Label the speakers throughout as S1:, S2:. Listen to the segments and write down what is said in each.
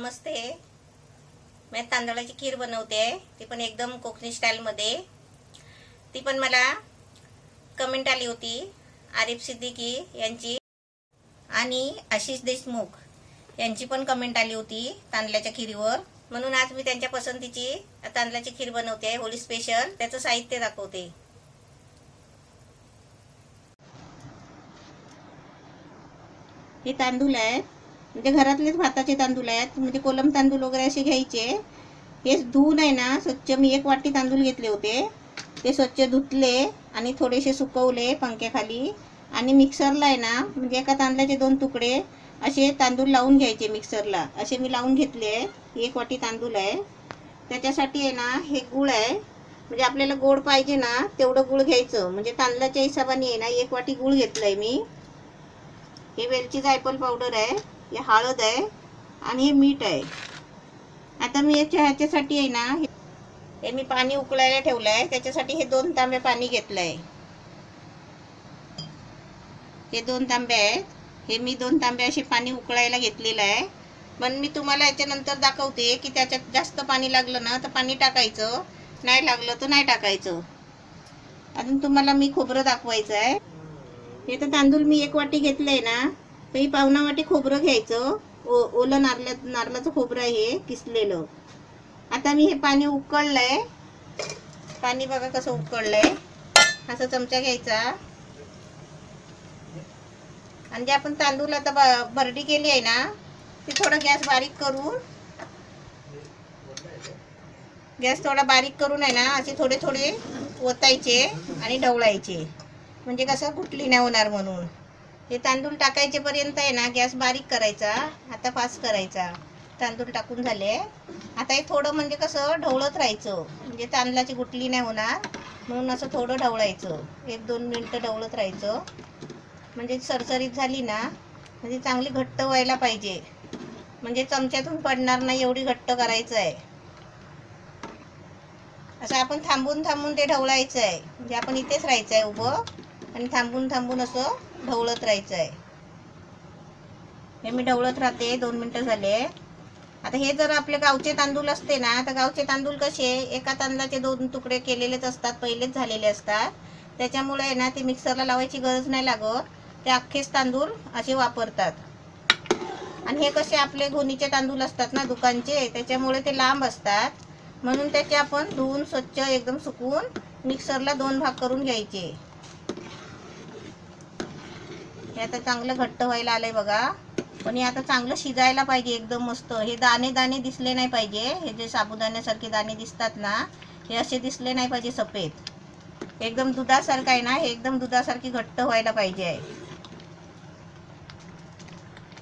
S1: नमस्ते। मैं तांदळाची खीर बनवते, ती पण एकदम कोकणी स्टाईल मध्ये। ती पण मला कमेंट आली होती आरिफ सिद्दीकी यांची आणि आशिष देशमुख यांची पण कमेंट आली होती तांदळाच्या खीरीवर, म्हणून आज मी त्यांच्या पसंतीची तांदळाची खीर बनवते, होळी स्पेशल। त्याचं साहित्य दाखवते। हे तांदूळ आहेत, म्हणजे घरातलेच भाताचे तांदूळ आहेत, म्हणजे कोलम तांदूळ वगैरे असे घ्यायचे। हे धुवून आहे ना स्वच्छ, मी 1 वाटी तांदूळ घेतले होते, ते स्वच्छ धुतले आणि थोडेसे सुकवले पंख्याखाली आणि मिक्सरला आहे ना, म्हणजे एका तांदळाचे 2 तुकडे असे तांदूळ लावून घ्यायचे मिक्सरला। असे मी लावून घेतले। 1 वाटी तांदूळ आहे, त्याच्यासाठी आहे ना हे गूळ आहे, म्हणजे आपल्याला गोड पाहिजे ना तेवढं गूळ घ्यायचं, म्हणजे तांदळाच्या हिशोबाने आहे ना 1 वाटी गूळ घेतलाय मी। हे वेलची जायफळ पावडर आहे, हे हळद आहे आणि हे मीठ आहे। आता मी ह्याच्यासाठी आहे ना हे मी पाणी उकळायला ठेवलंय, त्याच्यासाठी हे 2 तांबे पाणी घेतलंय। हे 2 तांबे आहेत, हे मी 2 तांबे असे पाणी उकळायला घेतलेलं आहे। पण मी तुम्हाला याच्यानंतर दाखवते की त्याच्यात जास्त पाणी लागलं ना तर पाणी टाकायचं, नाही लागलं तर नाही टाकायचं। अजून तुम्हाला मी खोबरं दाखवायचं आहे। हे तर तांदूळ मी 1 वाटी घेतलंय ना, तर ही पावणा वाटी खोबरं घ्यायचं, ओलं नारळाचं खोबरं आहे किसलेलं। आता मी हे पाणी उकळलंय, पाणी बघा कसं उकळलंय, असा चमचा घ्यायचा आणि जे आपण तांदूळ आता भरडी केली आहे ना, ती थोडा गॅस थोडा बारीक करून आहे ना असे थोडे थोडे ओतायचे आणि ढवळायचे, म्हणजे कसं गुठली नाही होणार म्हणून। हे तांदूळ टाकायचे पर्यंत आहे ना गॅस बारीक करायचा, आता फास्ट करायचा। तांदूळ टाकून झाले, आता हे थोडं म्हणजे कसं ढवळत राहायचं, म्हणजे तांदळाची गुठली नाही होणार म्हणून असं थोडं ढवळायचं। 1-2 मिनिटं ढवळत राहायचं, म्हणजे सरसरीत झाली ना, म्हणजे चांगली घट्ट व्हायला पाहिजे, म्हणजे चमच्यातून पडणार नाही एवढी घट्ट करायचं आहे। असं आपण थांबून थांबून ते ढवळायचं आहे, म्हणजे आपण इथेच राहायचं आहे उभं आणि थांबून थांबून असं ढवळत राहायचं आहे। हे मी ढवळत राहते, 2 मिनिटं झाले। आता हे जर आपले गावचे तांदूळ असते ना, तर गावचे तांदूळ कसे एका तांदळाचे 2 तुकडे केलेलेच असतात, पहिलेच झालेले असतात, त्याच्यामुळे आहे ना ते मिक्सरला लावायची गरज नाही लागत, ते अख्खेच तांदूळ असे वापरतात। आणि हे कसे आपले घोणीचे तांदूळ असतात ना दुकानचे, त्याच्यामुळे ते लांब असतात, म्हणून त्याचे आपण धुवून स्वच्छ एकदम सुकवून मिक्सरला 2 भाग करून घ्यायचे। हे आता चांगलं घट्ट व्हायला आलंय बघा, पण हे आता चांगलं शिजायला पाहिजे एकदम मस्त। हे दाणे दाणे दिसले नाही पाहिजे, हे जे साबुदाण्यासारखे दाणे दिसतात ना, हे असे दिसले नाही पाहिजे सफेद, एकदम दुधासारखं आहे ना, हे एकदम दुधासारखी घट्ट व्हायला पाहिजे।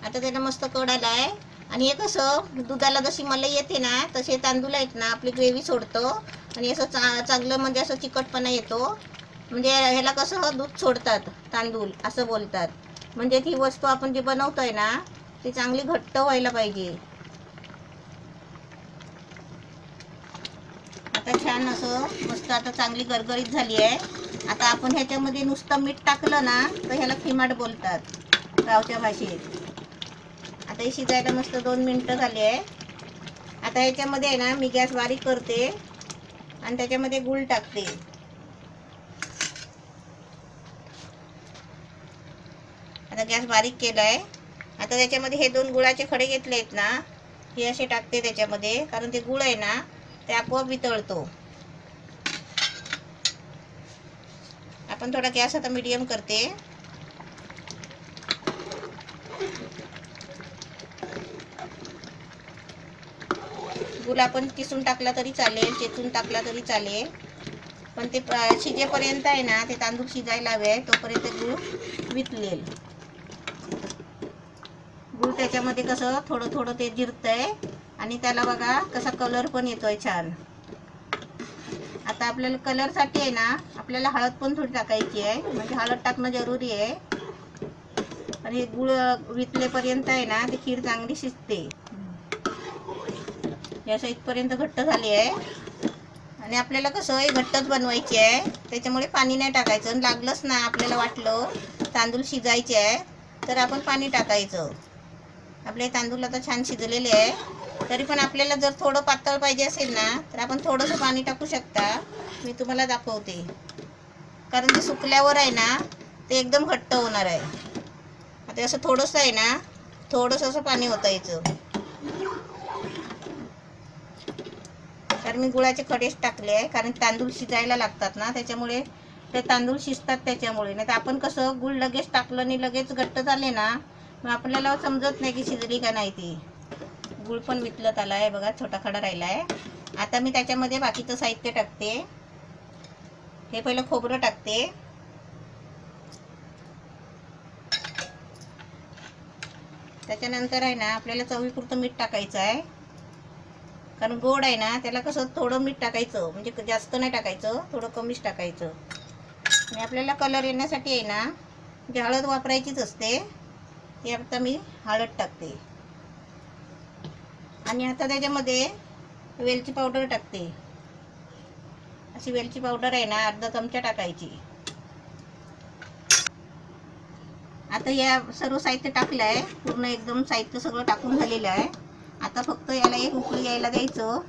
S1: आता त्याला मस्त कड आलाय आणि हे कसं दुधाला जशी मलाई येते ना तसे तांदूळ आहेत ना आपली ग्रेव्ही सोडतो आणि असं चांगलं म्हणजे असं चिकटपणा येतो, म्हणजे ह्याला कसं दूध सोडतात तांदूळ असं बोलतात, म्हणजे ती वस्तू आपण जी बनवतोय ना ती चांगली घट्ट व्हायला पाहिजे। आता छान असं मस्त आता चांगली गरगरीत झाली आहे। आता आपण ह्याच्यामध्ये नुसतं मीठ टाकलं ना तर ह्याला खिमाट बोलतात गावच्या भाषेत। आता हे शिजायला मस्त 2 मिनिटं झाली आहे। आता ह्याच्यामध्ये आहे ना मी गॅस बारीक करते आणि त्याच्यामध्ये गूळ टाकते। आता गॅस बारीक केलाय, आता त्याच्यामध्ये हे 2 गुळाचे खडे घेतले आहेत ना, हे असे टाकते त्याच्यामध्ये, कारण ते गुळ आहे ना ते आपोआप वितळतो। आपण थोडा गॅस आता मीडियम करते। गुळ आपण किसून टाकला तरी चालेल, चेचून टाकला तरी चालेल, पण ते शिजेपर्यंत आहे ना, ते तांदूळ शिजायला हवे तोपर्यंत गूळ वितलेल। गूळ त्याच्यामध्ये कसं थोडं थोडं ते जिरतंय आणि त्याला बघा कसा कलर पण येतोय छान। आता आपल्याला कलरसाठी आहे ना आपल्याला हळद पण थोडी टाकायची आहे, म्हणजे हळद टाकणं जरुरी आहे, आणि गूळ वितलेपर्यंत आहे ना ती खीर चांगली शिजते। याचं इथपर्यंत घट्ट झाली आहे आणि आपल्याला कसं हे घट्टच बनवायची आहे, त्याच्यामुळे पाणी नाही टाकायचं। लागलंच ना आपल्याला वाटलं तांदूळ शिजायचे आहे तर आपण पाणी टाकायचं। आपले तांदूळ आता छान शिजलेले आहे. तरी पण आपल्याला जर थोडं पातळ पाहिजे असेल ना तर आपण थोडंसं पाणी टाकू शकता. मी तुम्हाला दाखवते. कारण ते सुकल्यावर आहे ना ते एकदम घट्ट होणार आहे. आता असं थोडंसं आहे ना, थोडंसं असं पाणी ओतायचं. तर मी गुळाचे खडेच टाकले आहे, कारण तांदूळ शिजायला लागतात ना, त्याच्यामुळे ते तांदूळ शिजतात त्याच्यामुळे. नाही तर आपण कसं गुळ लगेच टाकलं आणि लगेच घट्ट झाले ना, मग आपल्याला समजत नाही की शिजली का नाही ती. गुळ पण वितलत आला आहे बघा, छोटा खडा राहिला आहे. आता मी त्याच्यामध्ये बाकीचं साहित्य टाकते. हे पहिलं खोबरं टाकते. त्याच्यानंतर आहे ना आपल्याला चवीपुरतं मीठ टाकायचं आहे. कारण गोड आहे ना, त्याला कसं थोडं मीठ टाकायचं, म्हणजे जास्त नाही टाकायचं, थोडं कमीच टाकायचं. आणि आपल्याला कलर येण्यासाठी आहे ना म्हणजे हळद वापरायचीच असते. ते आता मी हळद टाकते. आणि आता त्याच्यामध्ये वेलची पावडर टाकते. अशी वेलची पावडर आहे ना अर्धा चमचा टाकायची. आता या सर्व साहित्य टाकलं आहे, पूर्ण एकदम साहित्य सगळं टाकून झालेलं आहे. आता फक्त याला एक उकळी यायला द्यायचं.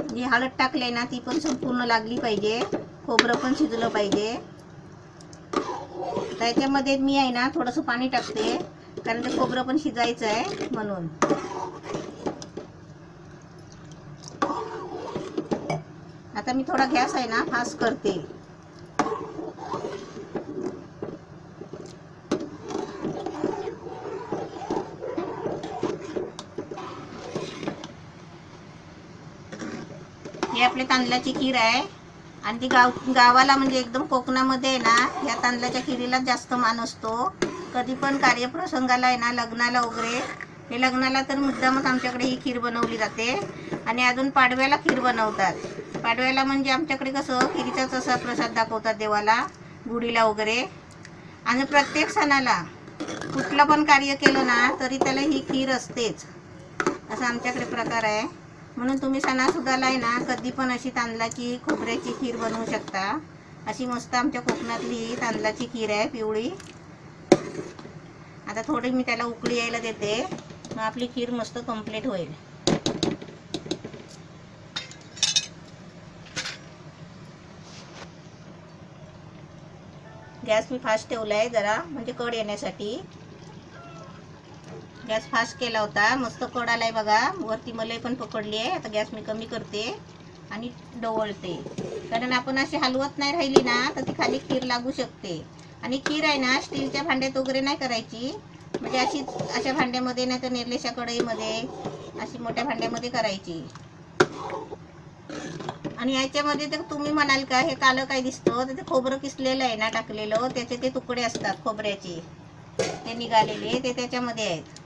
S1: जी हळद टाकली ना ती पण संपूर्ण लागली पाहिजे, खोबरं पण शिजलं पाहिजे. त्याच्यामध्ये मी आहे ना थोडंसं पाणी टाकते, कारण ते खोबरं पण शिजायचं आहे म्हणून. आता मी थोडा गॅस आहे ना फास्ट करते. हे आपले तांदळाची खीर आहे. आणि ती गावाला म्हणजे एकदम कोकणामध्ये आहे ना ह्या तांदळाच्या खिरीला जास्त मान असतो. कधी पण कार्यप्रसंगाला आहे ना, लग्नाला वगैरे, हे लग्नाला तर मुद्दामच आमच्याकडे ही खीर बनवली जाते. आणि अजून पाडव्याला खीर बनवतात. पाडव्याला म्हणजे आमच्याकडे कसं खिरीचाच असा प्रसाद दाखवतात देवाला, गुढीला वगैरे. आणि प्रत्येक सणाला कुठलं पण कार्य केलं ना तरी त्याला ही खीर असतेच, असा आमच्याकडे प्रकार आहे. म्हणून तुम्ही सणासुदाला आहे ना कधी पण अशी तांदळाची खोबऱ्याची खीर बनवू शकता. अशी मस्त आमच्या कोकणातली तांदळाची खीर आहे, पिवळी. आता थोडी मी त्याला उकळी यायला देते, मग आपली खीर मस्त कंप्लीट होईल. गॅस मी फास्ट ठेवला आहे जरा, म्हणजे कड येण्यासाठी. गॅस फास्ट केला होता, मस्त कड आलाय बघा. वरती मलाई पण पकडली आहे. आता गॅस मी कमी करते आणि ढवळते, कारण आपण अशी हलवत नाही राहिली ना तर ती खाली खीर लागू शकते. आणि खीर आहे ना स्टीलच्या भांड्यात वगैरे नाही करायची, म्हणजे अशा भांड्यामध्ये नाही तर निर्लेशा कढईमध्ये, अशी मोठ्या भांड्यामध्ये करायची. आणि याच्यामध्ये तर तुम्ही म्हणाल का हे कालं काय दिसतं, तर ते खोबरं किसलेलं आहे ना टाकलेलं, त्याचे ते तुकडे असतात खोबऱ्याचे, ते निघालेले ते त्याच्यामध्ये आहेत.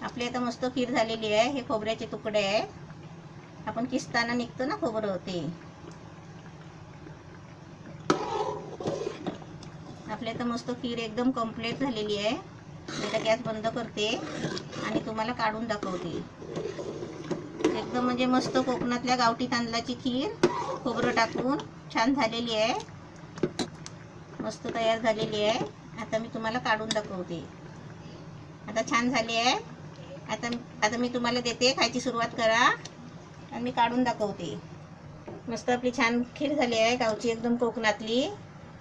S1: आपली आता मस्त खीर झालेली आहे. हे खोबऱ्याचे तुकडे आहे, आपण किसताना निघतो ना खोबरं ते. आपल्या तर मस्त खीर एकदम कंप्लीट झालेली आहे. आता गॅस बंद करते आणि तुम्हाला काढून दाखवते. एकदम म्हणजे मस्त कोकणातल्या गावठी तांदळाची खीर खोबरं टाकून छान झालेली आहे, मस्त तयार झालेली आहे. आता मी तुम्हाला काढून दाखवते. आता छान झाली आहे. आता मी तुम्हाला देते, खायची सुरुवात करा. आणि मी काढून दाखवते. मस्त आपली छान खीर झाली आहे, गावची एकदम कोकणातली.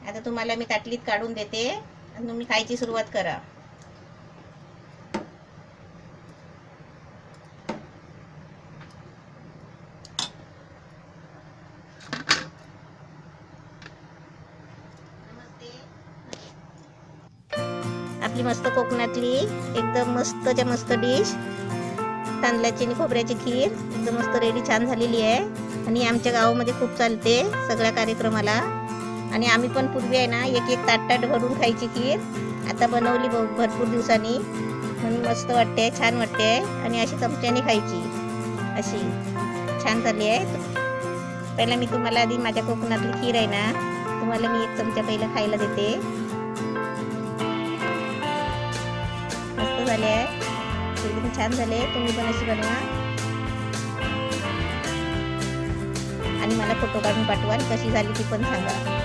S1: आता तुम्हाला मी ताटलीत काढून देते आणि तुम्ही खायची सुरुवात करा. आपली मस्त कोकणातली एकदम मस्तच्या मस्त डिश तांदळाची आणि खोबऱ्याची खीर एकदम मस्त रेडी छान झालेली आहे. आणि आमच्या गावामध्ये खूप चालते सगळ्या कार्यक्रमाला. आणि आम्ही पण पूर्वी आहे ना एक एक ताट भरून खायची खीर. आता बनवली भरपूर दिवसांनी, म्हणून मस्त वाटते, छान वाटते. आणि अशी चमच्याने खायची, अशी छान झाली आहे. पहिला मी तुम्हाला आधी माझ्या कोकणातली खीर आहे ना, तुम्हाला मी एक चमचा पहिला खायला देते. मस्त झाले आहे, एकदम छान झाले. तुम्ही पण अशी बनवा आणि मला फोटो काढून पाठवाल, कशी झाली ती पण सांगा.